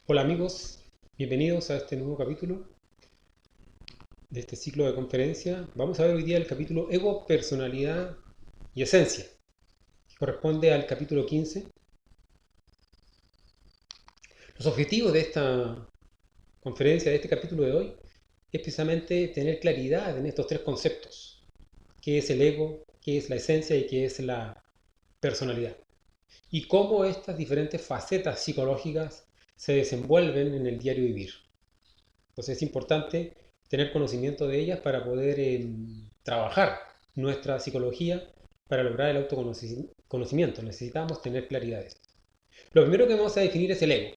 Hola amigos, bienvenidos a este nuevo capítulo de este ciclo de conferencia. Vamos a ver hoy día el capítulo Ego, Personalidad y Esencia, que corresponde al capítulo 15. Los objetivos de esta conferencia, de este capítulo de hoy, es precisamente tener claridad en estos tres conceptos. ¿Qué es el ego? ¿Qué es la esencia? ¿Y qué es la personalidad? Y cómo estas diferentes facetas psicológicas se desenvuelven en el diario vivir. Entonces es importante tener conocimiento de ellas para poder trabajar nuestra psicología para lograr el autoconocimiento. Necesitamos tener claridad de esto. Lo primero que vamos a definir es el ego.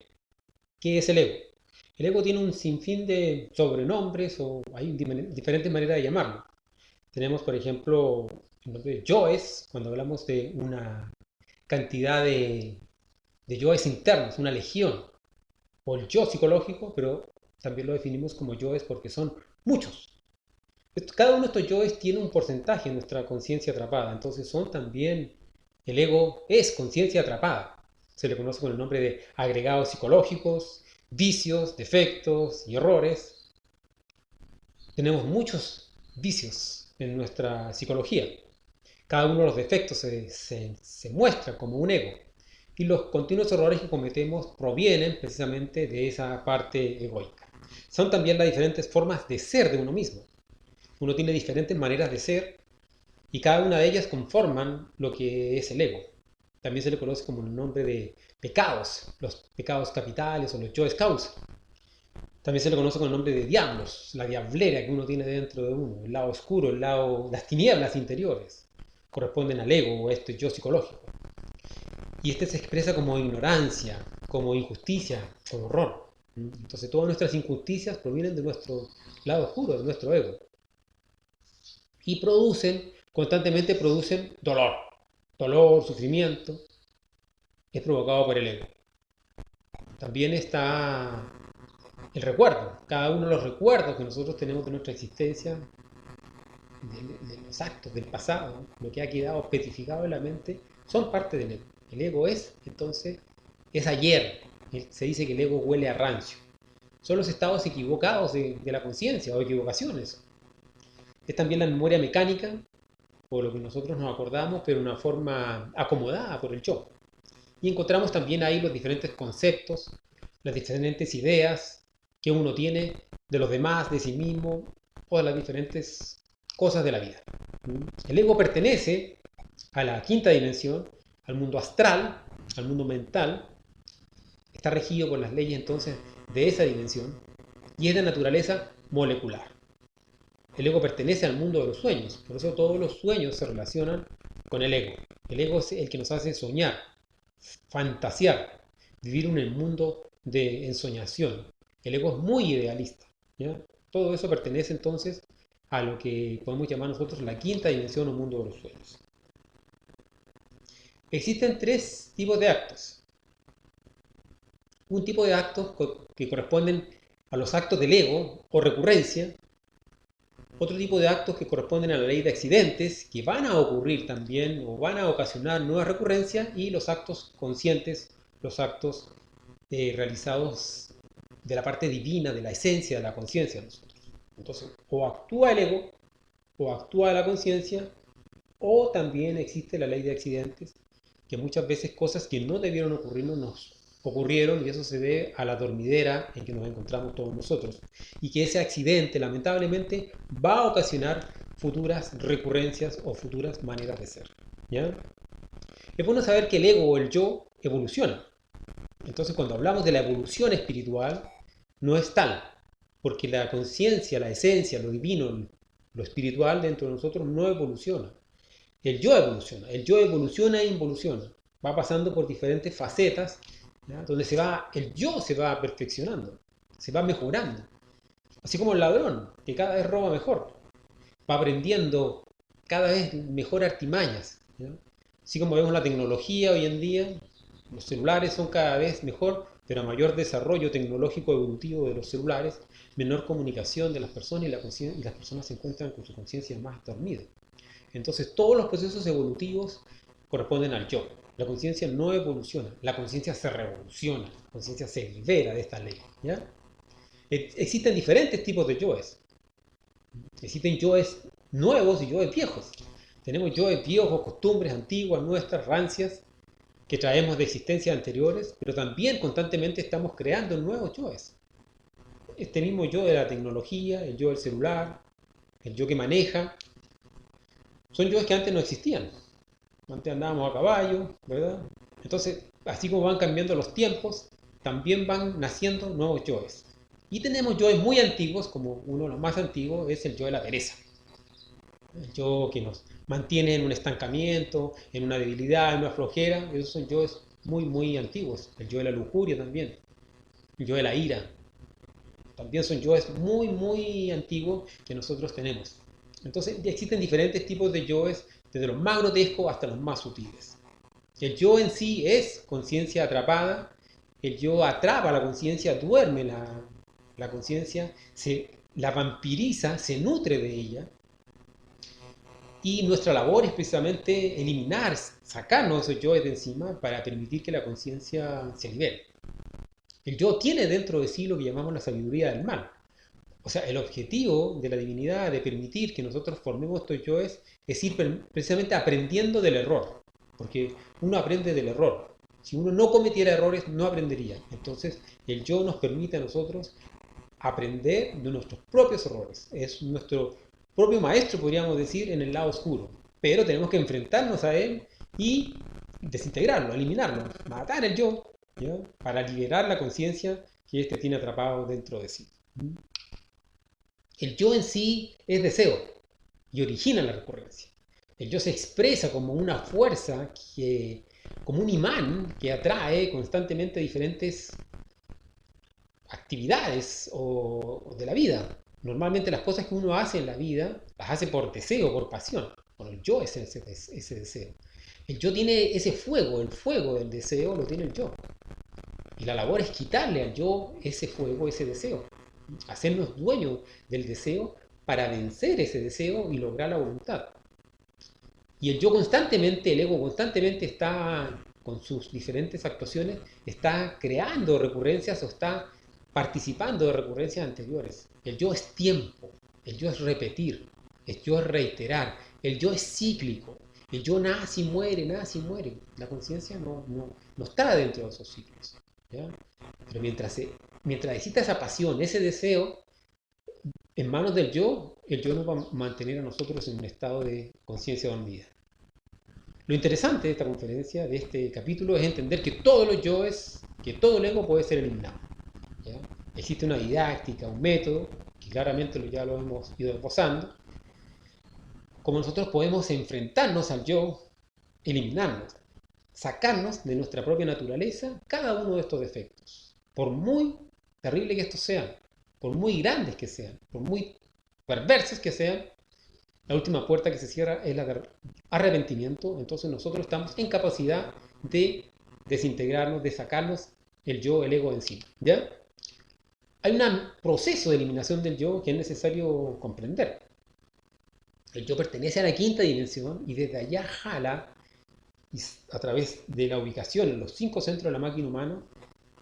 ¿Qué es el ego? El ego tiene un sinfín de sobrenombres o hay diferentes maneras de llamarlo. Tenemos, por ejemplo, el nombre de yoes, cuando hablamos de una cantidad de yoes internos, una legión, o el yo psicológico, pero también lo definimos como yoes porque son muchos. Cada uno de estos yoes tiene un porcentaje en nuestra conciencia atrapada, entonces son también, el ego es conciencia atrapada. Se le conoce con el nombre de agregados psicológicos, vicios, defectos y errores. Tenemos muchos vicios en nuestra psicología. Cada uno de los defectos se muestra como un ego. Y los continuos errores que cometemos provienen precisamente de esa parte egoica. Son también las diferentes formas de ser de uno mismo. Uno tiene diferentes maneras de ser y cada una de ellas conforman lo que es el ego. También se le conoce como el nombre de pecados, los pecados capitales o los yoes causa. También se le conoce con el nombre de diablos, la diablera que uno tiene dentro de uno, el lado oscuro, las tinieblas interiores, corresponden al ego o este yo psicológico. Y este se expresa como ignorancia, como injusticia, como horror. Entonces todas nuestras injusticias provienen de nuestro lado oscuro, de nuestro ego. Y constantemente producen dolor. Dolor, sufrimiento, es provocado por el ego. También está el recuerdo. Cada uno de los recuerdos que nosotros tenemos de nuestra existencia, de los actos del pasado, lo que ha quedado especificado en la mente, son parte del ego. El ego es ayer. Se dice que el ego huele a rancio. Son los estados equivocados de la conciencia o equivocaciones. Es también la memoria mecánica, o lo que nosotros nos acordamos, pero de una forma acomodada por el yo. Y encontramos también ahí los diferentes conceptos, las diferentes ideas que uno tiene de los demás, de sí mismo, o de las diferentes cosas de la vida. El ego pertenece a la quinta dimensión, al mundo astral, al mundo mental, está regido por las leyes entonces de esa dimensión y es de naturaleza molecular. El ego pertenece al mundo de los sueños, por eso todos los sueños se relacionan con el ego. El ego es el que nos hace soñar, fantasear, vivir en el mundo de ensoñación. El ego es muy idealista. ¿Ya? Todo eso pertenece entonces a lo que podemos llamar nosotros la quinta dimensión o mundo de los sueños. Existen tres tipos de actos. Un tipo de actos que corresponden a los actos del ego o recurrencia, otro tipo de actos que corresponden a la ley de accidentes, que van a ocurrir también o van a ocasionar nuevas recurrencias, y los actos conscientes, los actos realizados de la parte divina, de la esencia de la conciencia de nosotros. Entonces, o actúa el ego, o actúa la conciencia, o también existe la ley de accidentes, que muchas veces cosas que no debieron ocurrirnos nos ocurrieron, y eso se debe a la dormidera en que nos encontramos todos nosotros. Y que ese accidente, lamentablemente, va a ocasionar futuras recurrencias o futuras maneras de ser. ¿Ya? Es bueno saber que el ego o el yo evoluciona. Entonces, cuando hablamos de la evolución espiritual, no es tal, porque la conciencia, la esencia, lo divino, lo espiritual dentro de nosotros no evoluciona. El yo evoluciona e involuciona, va pasando por diferentes facetas, ¿ya? Donde el yo se va perfeccionando, se va mejorando. Así como el ladrón, que cada vez roba mejor, va aprendiendo cada vez mejor artimañas. ¿Ya? Así como vemos la tecnología hoy en día, los celulares son cada vez mejor, pero a mayor desarrollo tecnológico evolutivo de los celulares, menor comunicación de las personas y las personas se encuentran con su conciencia más dormida. Entonces todos los procesos evolutivos corresponden al yo. La conciencia no evoluciona, la conciencia se revoluciona, la conciencia se libera de esta ley. ¿Ya? Existen diferentes tipos de yoes. Existen yoes nuevos y yoes viejos. Tenemos yoes viejos, costumbres antiguas, nuestras rancias, que traemos de existencias anteriores, pero también constantemente estamos creando nuevos yoes. Este mismo yo de la tecnología, el yo del celular, el yo que maneja, son yoes que antes no existían. Antes andábamos a caballo, ¿verdad? Entonces, así como van cambiando los tiempos, también van naciendo nuevos yoes. Y tenemos yoes muy antiguos, como uno de los más antiguos es el yo de la pereza. El yo que nos mantiene en un estancamiento, en una debilidad, en una flojera. Esos son yoes muy, muy antiguos. El yo de la lujuria también. El yo de la ira. También son yoes muy, muy antiguos que nosotros tenemos. Entonces existen diferentes tipos de yoes, desde los más grotescos hasta los más sutiles. El yo en sí es conciencia atrapada, el yo atrapa la conciencia, duerme la conciencia, la vampiriza, se nutre de ella, y nuestra labor es precisamente eliminar, sacarnos esos yoes de encima para permitir que la conciencia se libere. El yo tiene dentro de sí lo que llamamos la sabiduría del mal. O sea, el objetivo de la divinidad, de permitir que nosotros formemos estos yoes, es ir precisamente aprendiendo del error. Porque uno aprende del error. Si uno no cometiera errores, no aprendería. Entonces, el yo nos permite a nosotros aprender de nuestros propios errores. Es nuestro propio maestro, podríamos decir, en el lado oscuro. Pero tenemos que enfrentarnos a él y desintegrarlo, eliminarlo, matar el yo, ¿ya? Para liberar la conciencia que éste tiene atrapado dentro de sí. El yo en sí es deseo y origina la recurrencia. El yo se expresa como una fuerza, como un imán que atrae constantemente diferentes actividades de la vida. Normalmente las cosas que uno hace en la vida las hace por deseo, por pasión. Bueno, el yo es ese deseo. El yo tiene ese fuego, el fuego del deseo lo tiene el yo. Y la labor es quitarle al yo ese fuego, ese deseo. Hacernos dueños del deseo para vencer ese deseo y lograr la voluntad. Y el yo constantemente, el ego constantemente está, con sus diferentes actuaciones, está creando recurrencias o está participando de recurrencias anteriores. El yo es tiempo, el yo es repetir, el yo es reiterar, el yo es cíclico, el yo nace y muere, nace y muere. La conciencia no está dentro de esos ciclos. ¿Ya? Pero mientras exista esa pasión, ese deseo, en manos del yo, el yo nos va a mantener a nosotros en un estado de conciencia dormida. Lo interesante de esta conferencia, de este capítulo, es entender que todos los yoes, que todo el ego puede ser eliminado. ¿Ya? Existe una didáctica, un método, que claramente ya lo hemos ido esbozando, como nosotros podemos enfrentarnos al yo, eliminarnos, sacarnos de nuestra propia naturaleza cada uno de estos defectos. Por muy terribles que estos sean, por muy grandes que sean, por muy perversos que sean, la última puerta que se cierra es la de arrepentimiento. Entonces nosotros estamos en capacidad de desintegrarnos, de sacarnos el yo, el ego de encima. ¿Ya? Hay un proceso de eliminación del yo que es necesario comprender. El yo pertenece a la quinta dimensión y desde allá jala, a través de la ubicación en los 5 centros de la máquina humana,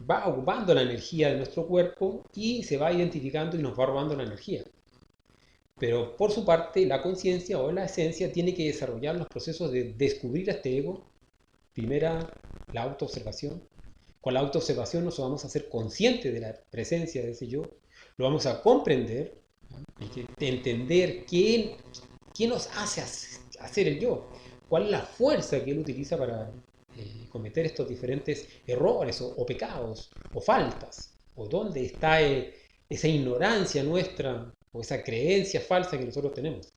va ocupando la energía de nuestro cuerpo y se va identificando y nos va robando la energía. Pero por su parte, la conciencia o la esencia tiene que desarrollar los procesos de descubrir a este ego. Primera, la autoobservación. Con la autoobservación nos vamos a hacer conscientes de la presencia de ese yo. Lo vamos a comprender, entender qué nos hace hacer el yo. ¿Cuál es la fuerza que él utiliza para cometer estos diferentes errores o pecados o faltas? ¿O dónde está esa ignorancia nuestra o esa creencia falsa que nosotros tenemos?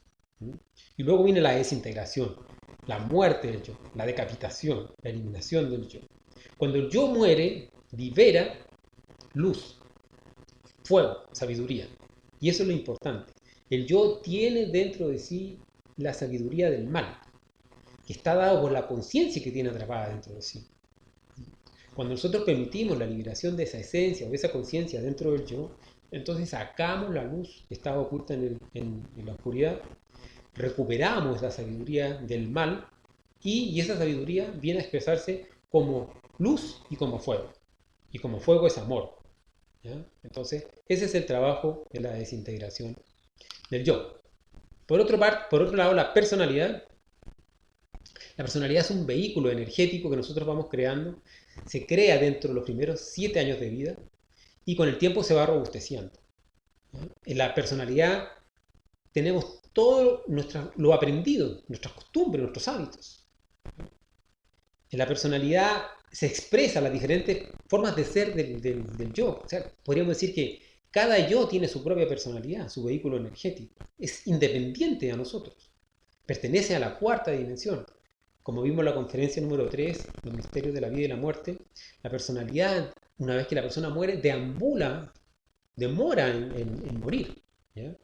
Y luego viene la desintegración, la muerte del yo, la decapitación, la eliminación del yo. Cuando el yo muere, libera luz, fuego, sabiduría. Y eso es lo importante. El yo tiene dentro de sí la sabiduría del mal, que está dado por la conciencia que tiene atrapada dentro de sí. Cuando nosotros permitimos la liberación de esa esencia o de esa conciencia dentro del yo, entonces sacamos la luz que estaba oculta en la oscuridad, recuperamos la sabiduría del mal Y esa sabiduría viene a expresarse como luz y como fuego. Y como fuego es amor. ¿Ya? Entonces, ese es el trabajo de la desintegración del yo. Por otro lado, la personalidad es un vehículo energético que nosotros vamos creando, se crea dentro de los primeros 7 años de vida y con el tiempo se va robusteciendo. ¿Ya? En la personalidad tenemos todo lo aprendido, nuestras costumbres, nuestros hábitos. En la personalidad se expresan las diferentes formas de ser del yo. O sea, podríamos decir que cada yo tiene su propia personalidad, su vehículo energético. Es independiente a nosotros. Pertenece a la cuarta dimensión. Como vimos en la conferencia número 3, los misterios de la vida y la muerte, la personalidad, una vez que la persona muere, deambula, demora en morir. ¿Ya?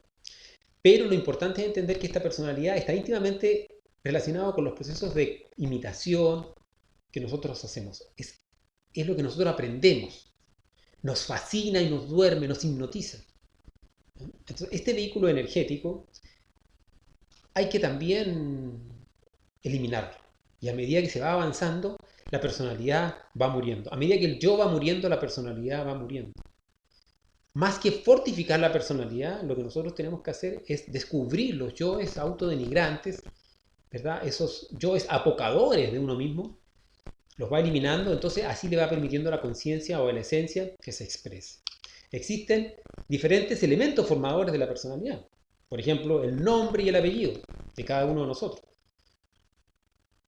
Pero lo importante es entender que esta personalidad está íntimamente relacionada con los procesos de imitación que nosotros hacemos. Es lo que nosotros aprendemos. Nos fascina y nos duerme, nos hipnotiza. Entonces, este vehículo energético hay que también eliminarlo. Y a medida que se va avanzando, la personalidad va muriendo. A medida que el yo va muriendo, la personalidad va muriendo. Más que fortificar la personalidad, lo que nosotros tenemos que hacer es descubrir los yoes autodenigrantes, ¿verdad? Esos yoes apocadores de uno mismo, los va eliminando, entonces así le va permitiendo a la conciencia o a la esencia que se exprese. Existen diferentes elementos formadores de la personalidad. Por ejemplo, el nombre y el apellido de cada uno de nosotros.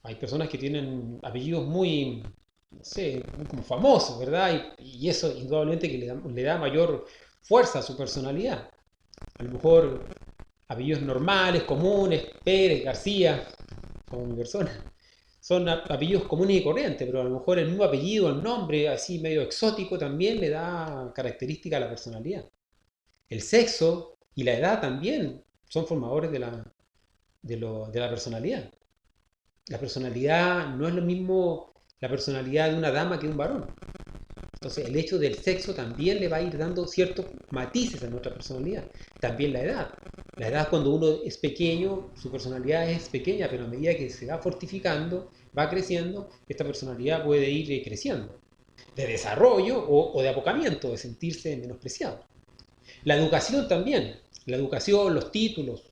Hay personas que tienen apellidos muy, no sé, muy como famosos, ¿verdad? Y eso indudablemente que le da mayor fuerza a su personalidad. A lo mejor apellidos normales, comunes, Pérez, García, como mi persona, son apellidos comunes y corrientes, pero a lo mejor el mismo apellido, el nombre así medio exótico también le da característica a la personalidad. El sexo y la edad también son formadores de la personalidad. La personalidad no es lo mismo la personalidad de una dama que de un varón. Entonces el hecho del sexo también le va a ir dando ciertos matices a nuestra personalidad. También la edad. La edad cuando uno es pequeño, su personalidad es pequeña, pero a medida que se va fortificando, va creciendo, esta personalidad puede ir creciendo. De desarrollo o de apocamiento, de sentirse menospreciado. La educación también. La educación, los títulos,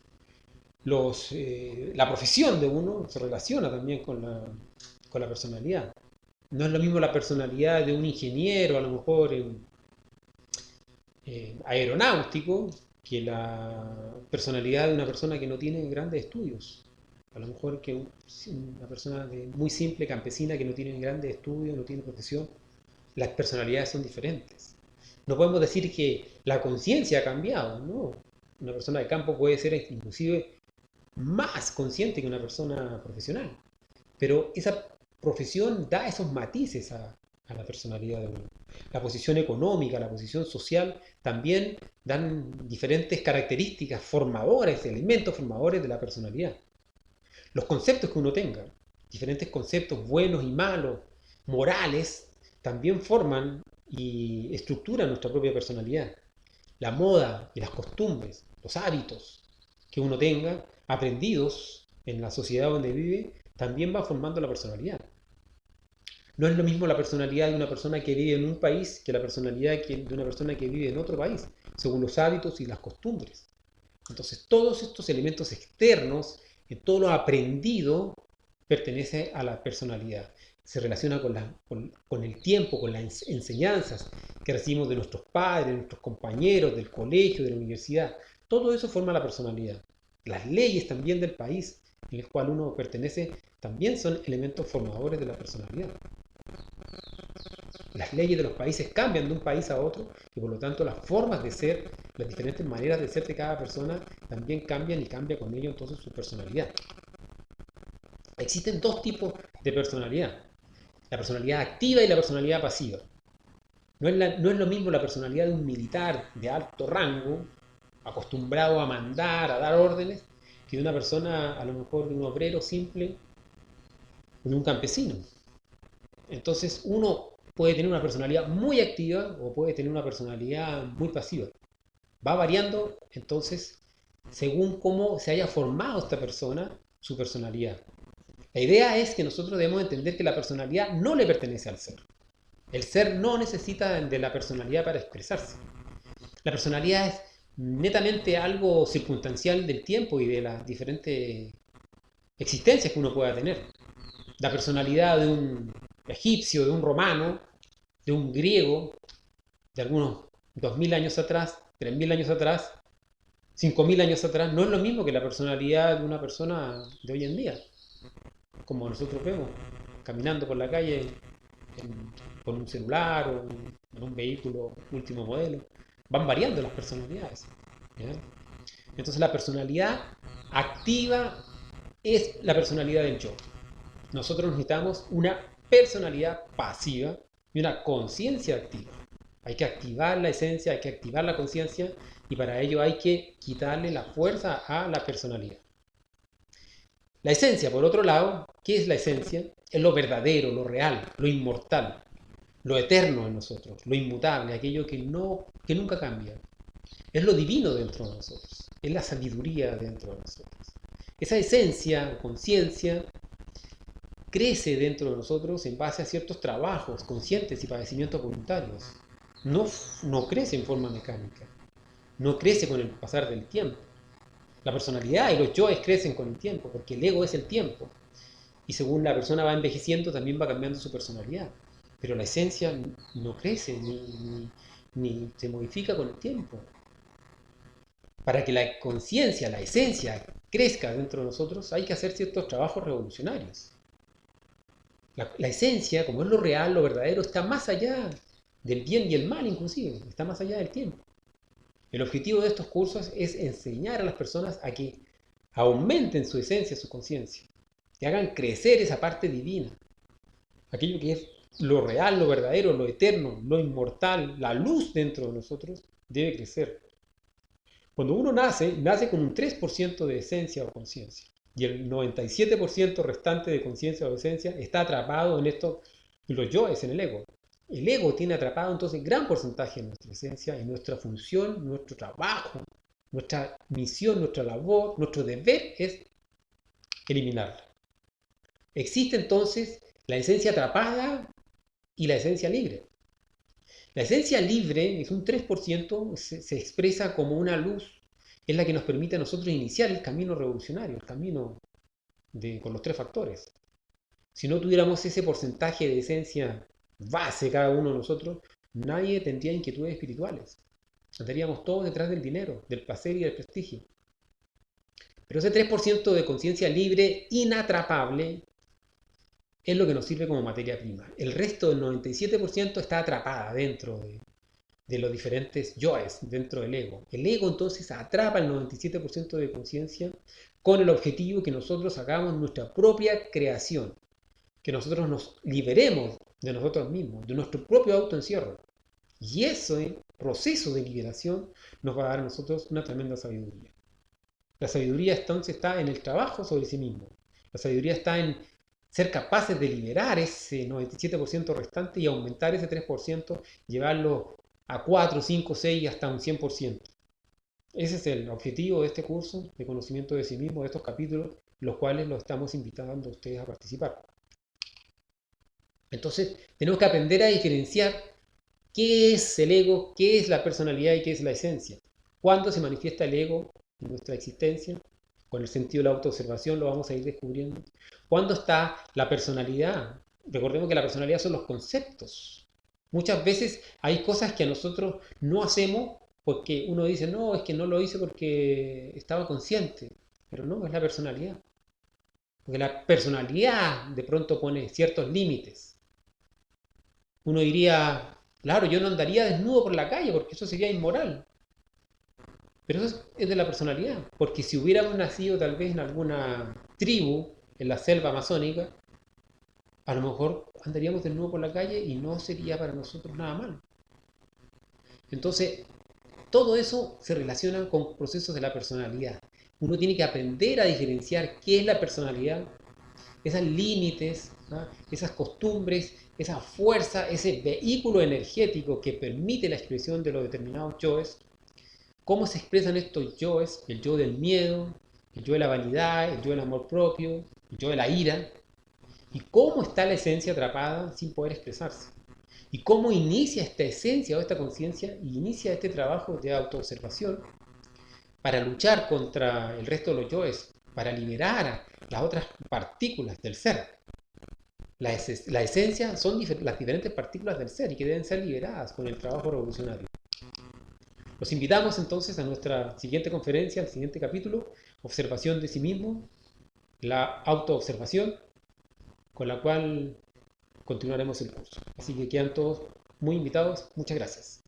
la profesión de uno se relaciona también con la personalidad. No es lo mismo la personalidad de un ingeniero, a lo mejor aeronáutico, que la personalidad de una persona que no tiene grandes estudios. A lo mejor que una persona muy simple, campesina, que no tiene grandes estudios, no tiene profesión. Las personalidades son diferentes. No podemos decir que la conciencia ha cambiado, ¿no? Una persona de campo puede ser inclusive más consciente que una persona profesional. Pero esa profesión da esos matices a la personalidad de uno. La posición económica, la posición social también dan diferentes características formadores, elementos formadores de la personalidad. Los conceptos que uno tenga, diferentes conceptos buenos y malos, morales, también forman y estructuran nuestra propia personalidad. La moda y las costumbres, los hábitos que uno tenga aprendidos en la sociedad donde vive, también va formando la personalidad. No es lo mismo la personalidad de una persona que vive en un país que la personalidad de una persona que vive en otro país, según los hábitos y las costumbres. Entonces, todos estos elementos externos, todo lo aprendido, pertenece a la personalidad. Se relaciona con el tiempo, con las enseñanzas que recibimos de nuestros padres, de nuestros compañeros, del colegio, de la universidad. Todo eso forma la personalidad. Las leyes también del país en el cual uno pertenece también son elementos formadores de la personalidad. Las leyes de los países cambian de un país a otro y por lo tanto las formas de ser, las diferentes maneras de ser de cada persona también cambian y cambia con ello entonces su personalidad. Existen dos tipos de personalidad, la personalidad activa y la personalidad pasiva. No es lo mismo la personalidad de un militar de alto rango, acostumbrado a mandar, a dar órdenes, que de una persona, a lo mejor de un obrero simple, de un campesino. Entonces uno puede tener una personalidad muy activa o puede tener una personalidad muy pasiva. Va variando entonces según cómo se haya formado esta persona, su personalidad. La idea es que nosotros debemos entender que la personalidad no le pertenece al ser. El ser no necesita de la personalidad para expresarse. La personalidad es netamente algo circunstancial del tiempo y de las diferentes existencias que uno pueda tener. La personalidad de un egipcio, de un romano, de un griego, de algunos 2000 años atrás, 3000 años atrás, 5000 años atrás, no es lo mismo que la personalidad de una persona de hoy en día, como nosotros vemos, caminando por la calle con un celular o en un vehículo último modelo. Van variando las personalidades. ¿Ya? Entonces la personalidad activa es la personalidad del yo. Nosotros necesitamos una personalidad pasiva y una conciencia activa. Hay que activar la esencia, hay que activar la conciencia y para ello hay que quitarle la fuerza a la personalidad. La esencia, por otro lado, ¿qué es la esencia? Es lo verdadero, lo real, lo inmortal, lo eterno en nosotros, lo inmutable, aquello que nunca cambia. Es lo divino dentro de nosotros, es la sabiduría dentro de nosotros. Esa esencia, conciencia, crece dentro de nosotros en base a ciertos trabajos conscientes y padecimientos voluntarios. No, no crece en forma mecánica, no crece con el pasar del tiempo. La personalidad y los yoes crecen con el tiempo, porque el ego es el tiempo. Y según la persona va envejeciendo, también va cambiando su personalidad. Pero la esencia no crece ni se modifica con el tiempo. Para que la conciencia, la esencia, crezca dentro de nosotros, hay que hacer ciertos trabajos revolucionarios. La esencia, como es lo real, lo verdadero, está más allá del bien y el mal inclusive, está más allá del tiempo. El objetivo de estos cursos es enseñar a las personas a que aumenten su esencia, su conciencia, que hagan crecer esa parte divina, aquello que es lo real, lo verdadero, lo eterno, lo inmortal, la luz dentro de nosotros, debe crecer. Cuando uno nace, nace con un 3% de esencia o conciencia. Y el 97% restante de conciencia o esencia está atrapado en esto, en los yoes, en el ego. El ego tiene atrapado entonces gran porcentaje de nuestra esencia, en nuestra función, nuestro trabajo, nuestra misión, nuestra labor, nuestro deber es eliminarla. Existe entonces la esencia atrapada y la esencia libre. La esencia libre es un 3%, se expresa como una luz, es la que nos permite a nosotros iniciar el camino revolucionario, el camino con los tres factores. Si no tuviéramos ese porcentaje de esencia base cada uno de nosotros, nadie tendría inquietudes espirituales. Andaríamos todos detrás del dinero, del placer y del prestigio. Pero ese 3% de conciencia libre, inatrapable, es lo que nos sirve como materia prima. El resto del 97% está atrapada dentro de los diferentes yoes, dentro del ego. El ego entonces atrapa el 97% de conciencia con el objetivo que nosotros hagamos nuestra propia creación, que nosotros nos liberemos de nosotros mismos, de nuestro propio autoencierro. Y ese proceso de liberación nos va a dar a nosotros una tremenda sabiduría. La sabiduría entonces está en el trabajo sobre sí mismo. La sabiduría está en ser capaces de liberar ese 97% restante y aumentar ese 3%, llevarlo a 4, 5, 6 y hasta un 100%. Ese es el objetivo de este curso de conocimiento de sí mismo, de estos capítulos, los cuales los estamos invitando a ustedes a participar. Entonces, tenemos que aprender a diferenciar qué es el ego, qué es la personalidad y qué es la esencia. ¿Cuándo se manifiesta el ego en nuestra existencia? Con el sentido de la autoobservación lo vamos a ir descubriendo. ¿Cuándo está la personalidad? Recordemos que la personalidad son los conceptos. Muchas veces hay cosas que a nosotros no hacemos porque uno dice, no, es que no lo hice porque estaba consciente. Pero no, es la personalidad. Porque la personalidad de pronto pone ciertos límites. Uno diría, claro, yo no andaría desnudo por la calle porque eso sería inmoral. Pero eso es de la personalidad. Porque si hubiéramos nacido tal vez en alguna tribu, en la selva amazónica, a lo mejor andaríamos desnudo por la calle y no sería para nosotros nada malo. Entonces, todo eso se relaciona con procesos de la personalidad. Uno tiene que aprender a diferenciar qué es la personalidad, esos límites, ¿no? Esas costumbres, esa fuerza, ese vehículo energético que permite la expresión de los determinados yoes. ¿Cómo se expresan estos yoes? El yo del miedo, el yo de la vanidad, el yo del amor propio, el yo de la ira. y cómo está la esencia atrapada sin poder expresarse. Y cómo inicia esta esencia o esta conciencia y inicia este trabajo de autoobservación para luchar contra el resto de los yoes, para liberar a las otras partículas del ser. La esencia son las diferentes partículas del ser y que deben ser liberadas con el trabajo revolucionario. Los invitamos entonces a nuestra siguiente conferencia, al siguiente capítulo, observación de sí mismo, la autoobservación, con la cual continuaremos el curso. Así que quedan todos muy invitados. Muchas gracias.